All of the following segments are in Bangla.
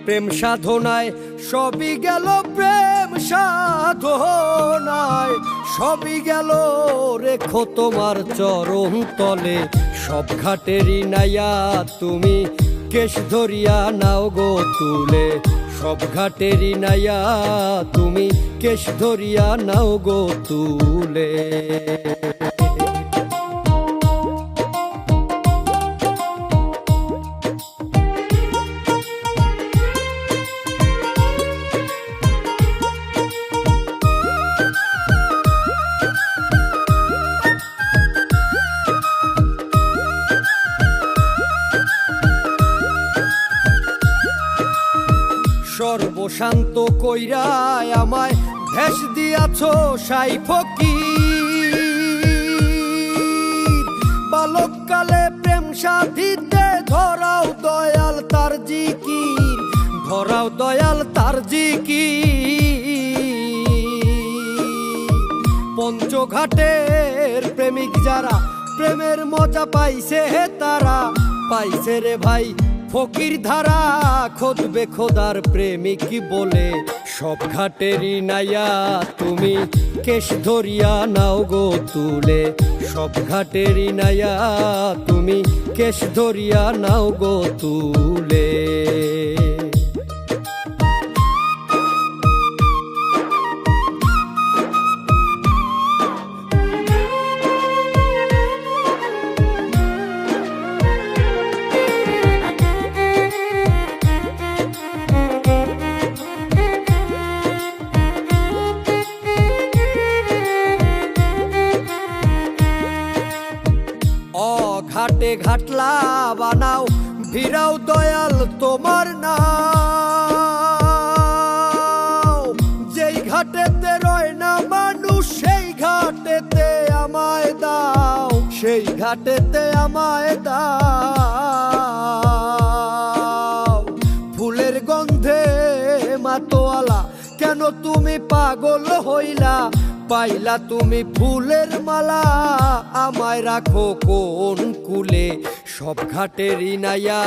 প্রেম সাধনায় সবই গেল, প্রেম সাধনায় সবই গেল, রেখো তোমার চরণ তলে। সব ঘাটেরই নাইয়া তুমি কেশ ধরিয়া নাও গো তুলে। সব ঘাটেরই নাইয়া তুমি কেশ ধরিয়া নাও গো তুলে। সর্বশান্ত কইরায় আমায় ভেষ দিয়াছ সাই ফকির। বালককালে প্রেম সাধিতে ধরাও দয়াল তার জিকির, ধরাও দয়াল তার জিকির। পঞ্চঘাটের প্রেমিক যারা প্রেমের মজা পাইছে তারা পাইছে রে ভাই ফকির ধারা। খোদবে খোদার প্রেমিক বলে সব ঘাটেরই নাইয়া তুমি কেশ ধরিয়া নাও গো তুলে। সব ঘাটেরই নাইয়া তুমি কেশ ধরিয়া নাও গো তুলে। ঘাটে ঘাটলা বানাও ভিড়াও দয়াল তোমার নাও। যেই ঘাটেতে রয় না মানুষ সেই ঘাটেতে আমায় দাও, সেই ঘাটেতে আমায় দাও। ফুলের গন্ধে মাতোয়ালা কেন তুমি পাগল হইলা, পাইলা তুমি ফুলের মালা আমায় রাখো কোন কুলে। সব ঘাটেরই নাইয়া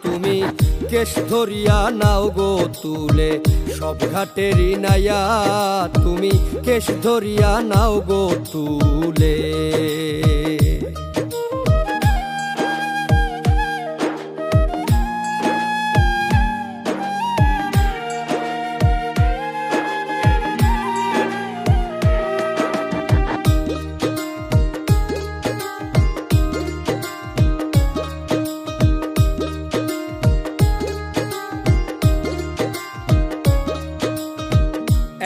তুমি কেশ ধরিয়া নাও গো তুলে। সব ঘাটেরই নাইয়া তুমি কেশ ধরিয়া নাও গো তুলে।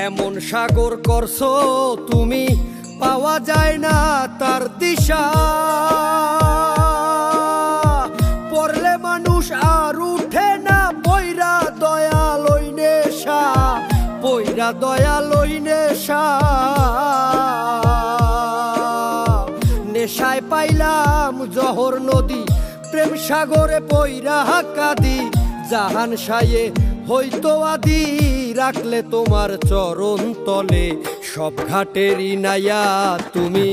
এমন সাগর করছো তুমি পাওয়া যায় না তার দিশা। পড়লে মানুষ আর উঠে না পয়রা দয়াল ওই নেশা, পয়রা দয়াল ওই নেশা। নেশায় পাইলাম জহর নদী প্রেম সাগরে পয়রা কাঁদি। জাহান সায়ে হইতো আদি রাখলে তোমার চরণ তলে। সব ঘাটেরই নাইয়া তুমি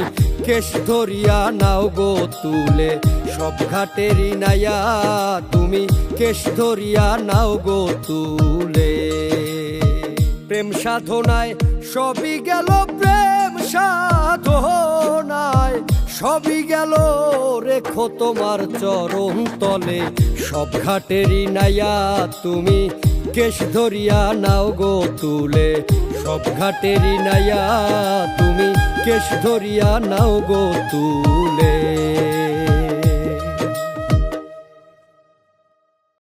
কেশ ধরিয়া নাও গো তুলে। সব ঘাটেরই নাইয়া তুমি কেশ ধরিয়া নাও গো তুলে। প্রেম সাধনায় সবই গেল, প্রেম সাধনায় সবই গেল, রেখো তোমার চরণ তলে। সব ঘাটেরই নাইয়া তুমি কেশ ধরিয়া নাও গো তুলে। সব ঘাটেরই নাইয়া তুমি কেশ ধরিয়া নাও গো তুলে।